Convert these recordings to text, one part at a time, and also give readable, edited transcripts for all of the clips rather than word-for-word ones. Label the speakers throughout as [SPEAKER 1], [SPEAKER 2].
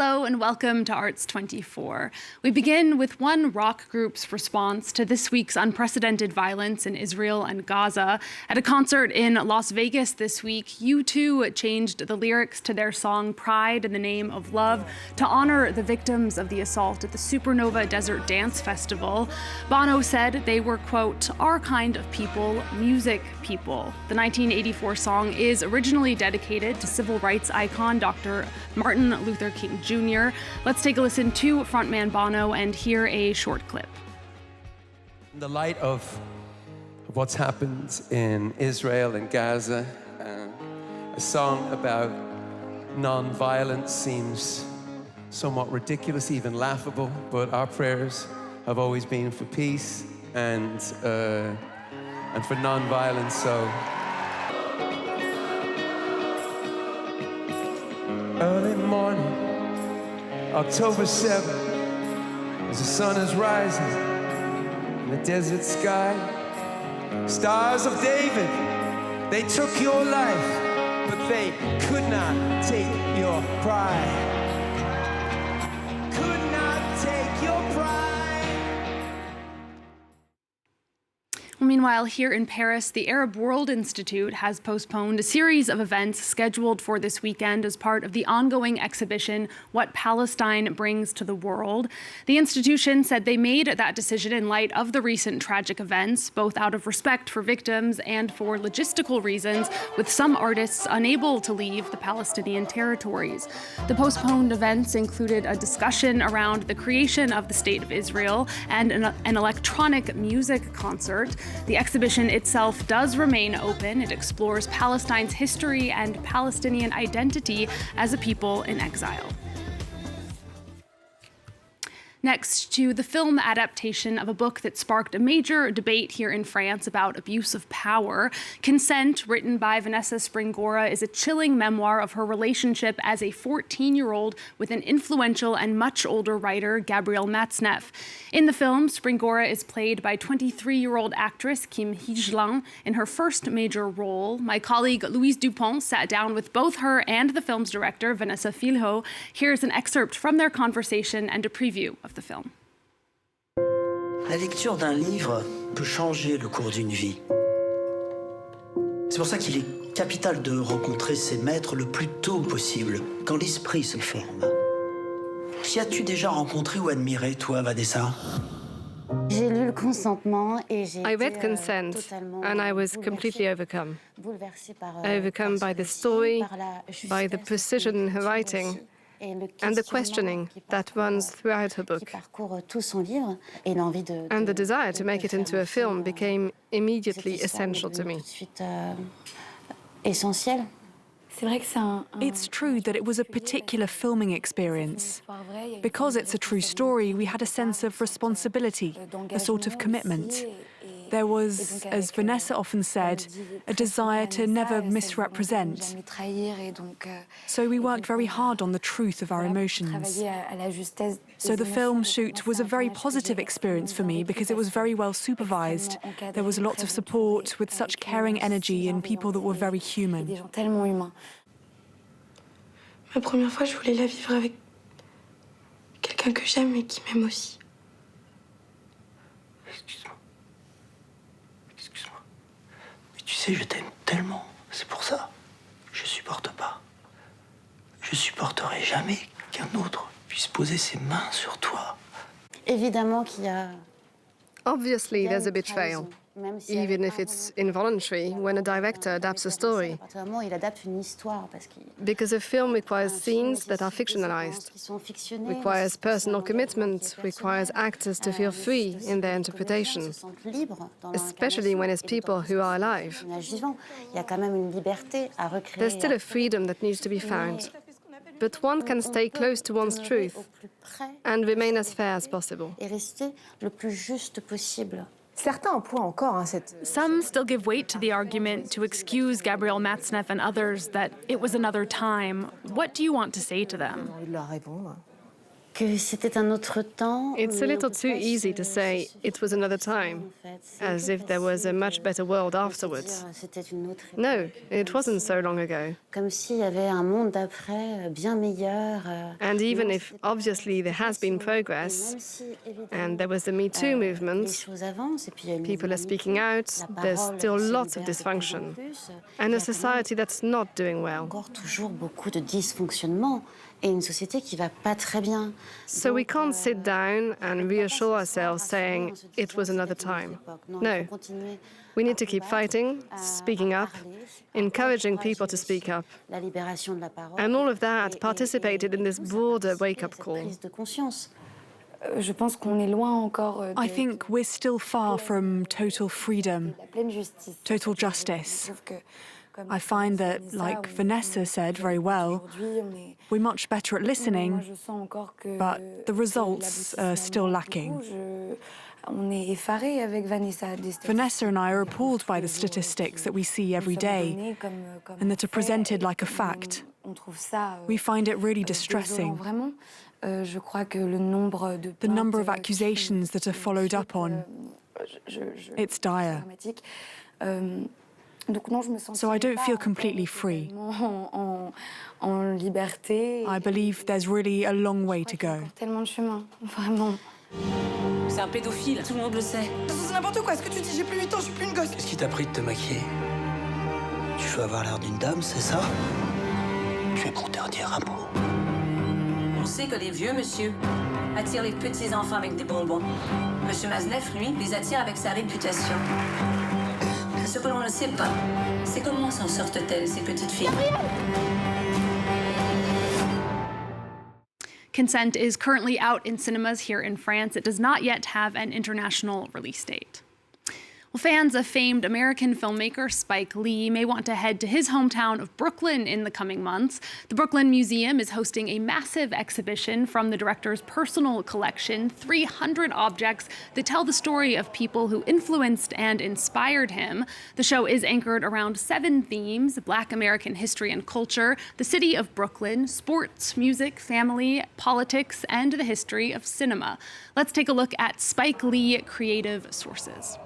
[SPEAKER 1] Hello and welcome to Arts 24. We begin with one rock group's response to this week's unprecedented violence in Israel and Gaza. At a concert in Las Vegas this week, U2 changed the lyrics to their song Pride in the Name of Love to honor the victims of the assault at the Supernova Desert Dance Festival. Bono said they were, quote, our kind of people, music people. The 1984 song is originally dedicated to civil rights icon Dr. Martin Luther King Jr. Let's take a listen to frontman Bono and hear a short clip.
[SPEAKER 2] In the light of what's happened in Israel and Gaza, a song about non-violence seems somewhat ridiculous, even laughable, but our prayers have always been for peace and for non-violence. So early morning, October 7th, as the sun is rising in the desert sky, stars of David, they took your life, but they could not take your pride. Could not take your pride.
[SPEAKER 1] Meanwhile, here in Paris, the Arab World Institute has postponed a series of events scheduled for this weekend as part of the ongoing exhibition, What Palestine Brings to the World. The institution said they made that decision in light of the recent tragic events, both out of respect for victims and for logistical reasons, with some artists unable to leave the Palestinian territories. The postponed events included a discussion around the creation of the State of Israel and an electronic music concert. The exhibition itself does remain open. It explores Palestine's history and Palestinian identity as a people in exile. Next, to the film adaptation of a book that sparked a major debate here in France about abuse of power. Consent, written by Vanessa Springora, is a chilling memoir of her relationship as a 14-year-old with an influential and much older writer, Gabrielle Matzneff. In the film, Springora is played by 23-year-old actress Kim Hee-jlang in her first major role. My colleague Louise Dupont sat down with both her and the film's director, Vanessa Filho. Here's an excerpt from their conversation and a preview of the film.
[SPEAKER 3] La lecture d'un livre peut changer le cours d'une vie. C'est pour ça qu'il est capital de rencontrer ses maîtres le plus tôt possible, quand l'esprit se forme. Qui as-tu déjà rencontré ou admiré, toi, Vanessa?
[SPEAKER 4] J'ai lu le consentement et j'ai
[SPEAKER 5] I read Consent, and I was completely overcome by the story, by the precision in her writing, and the questioning that runs throughout her book. And the desire to make it into a film became immediately essential to me.
[SPEAKER 6] It's true that it was a particular filming experience. Because it's a true story, we had a sense of responsibility, a sort of commitment. There was, as Vanessa often said, a desire to never misrepresent. So we worked very hard on the truth of our emotions. So the film shoot was a very positive experience for me because it was very well supervised. There was lots of support with such caring energy and people that were very human.
[SPEAKER 7] Ma première fois, je voulais la vivre avec quelqu'un que j'aime et qui m'aime aussi.
[SPEAKER 3] Excuse-moi. Mais tu sais, je t'aime tellement, c'est pour ça. Je supporte pas. Je supporterai jamais qu'un autre puisse poser ses mains sur toi.
[SPEAKER 4] Évidemment qu'il y a...
[SPEAKER 5] Obviously, there's a betrayal, even if it's involuntary when a director adapts a story. Because a film requires scenes that are fictionalized, requires personal commitment, requires actors to feel free in their interpretation, especially when it's people who are alive. There's still a freedom that needs to be found. But one can stay close to one's truth and remain as fair as possible.
[SPEAKER 1] Some still give weight to the argument to excuse Gabrielle Matzneff and others that it was another time. What do you want to say to them?
[SPEAKER 5] It's a little too easy to say it was another time, as if there was a much better world afterwards. No, it wasn't so long ago. And even if obviously there has been progress, and there was the Me Too movement, people are speaking out, there's still lots of dysfunction, and a society that's not doing well. So we can't sit down and reassure ourselves saying it was another time. No. We need to keep fighting, speaking up, encouraging people to speak up. And all of that participated in this broader wake-up call.
[SPEAKER 6] I think we're still far from total freedom, total justice. I find that, like Vanessa said very well, we're much better at listening, but the results are still lacking. Vanessa and I are appalled by the statistics that we see every day and that are presented like a fact. We find it really distressing. The number of accusations that are followed up on, it's dire. So I don't feel completely free. I believe there's really a long way to go.
[SPEAKER 8] C'est un pédophile, tout le monde le sait.
[SPEAKER 7] C'est n'importe quoi, ce que tu dis, j'ai plus 8 ans, je suis plus une gosse.
[SPEAKER 3] Qu'est-ce qui t'a pris de te maquiller? Tu veux avoir l'air d'une dame, c'est ça? Tu es pour te redire un mot.
[SPEAKER 8] On sait que les vieux monsieur attirent les petits enfants avec des bonbons. Monsieur Mazneff, lui, les attire avec sa réputation. Ce que l'on ne sait pas, c'est comment s'en sortent-elles, ces petites filles.
[SPEAKER 1] Consent is currently out in cinemas here in France. It does not yet have an international release date. Well, fans of famed American filmmaker Spike Lee may want to head to his hometown of Brooklyn in the coming months. The Brooklyn Museum is hosting a massive exhibition from the director's personal collection, 300 objects that tell the story of people who influenced and inspired him. The show is anchored around 7 themes: Black American history and culture, the city of Brooklyn, sports, music, family, politics, and the history of cinema. Let's take a look at Spike Lee creative sources.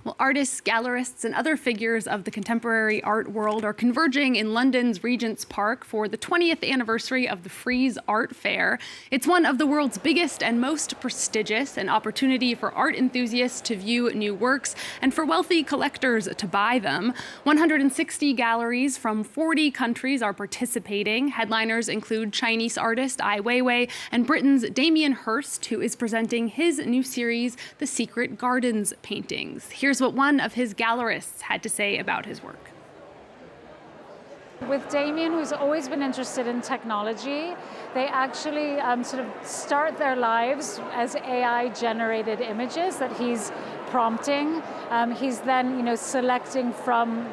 [SPEAKER 1] Well, artists, gallerists, and other figures of the contemporary art world are converging in London's Regent's Park for the 20th anniversary of the Frieze Art Fair. It's one of the world's biggest and most prestigious, an opportunity for art enthusiasts to view new works and for wealthy collectors to buy them. 160 galleries from 40 countries are participating. Headliners include Chinese artist Ai Weiwei and Britain's Damien Hirst, who is presenting his new series, The Secret Gardens Paintings. Here's what one of his gallerists had to say about his work.
[SPEAKER 9] With Damien, who's always been interested in technology, they actually sort of start their lives as AI-generated images that he's prompting. He's then, selecting from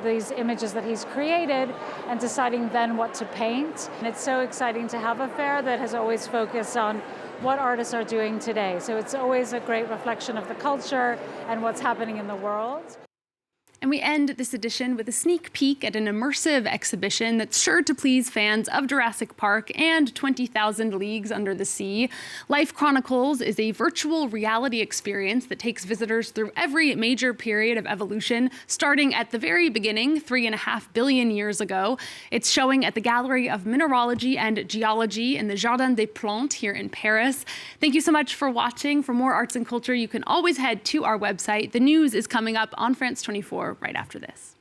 [SPEAKER 9] these images that he's created and deciding then what to paint. And it's so exciting to have a fair that has always focused on what artists are doing today. So it's always a great reflection of the culture and what's happening in the world.
[SPEAKER 1] And we end this edition with a sneak peek at an immersive exhibition that's sure to please fans of Jurassic Park and 20,000 Leagues Under the Sea. Life Chronicles is a virtual reality experience that takes visitors through every major period of evolution, starting at the very beginning, 3.5 billion years ago. It's showing at the Gallery of Mineralogy and Geology in the Jardin des Plantes here in Paris. Thank you so much for watching. For more arts and culture, you can always head to our website. The news is coming up on France 24 right after this.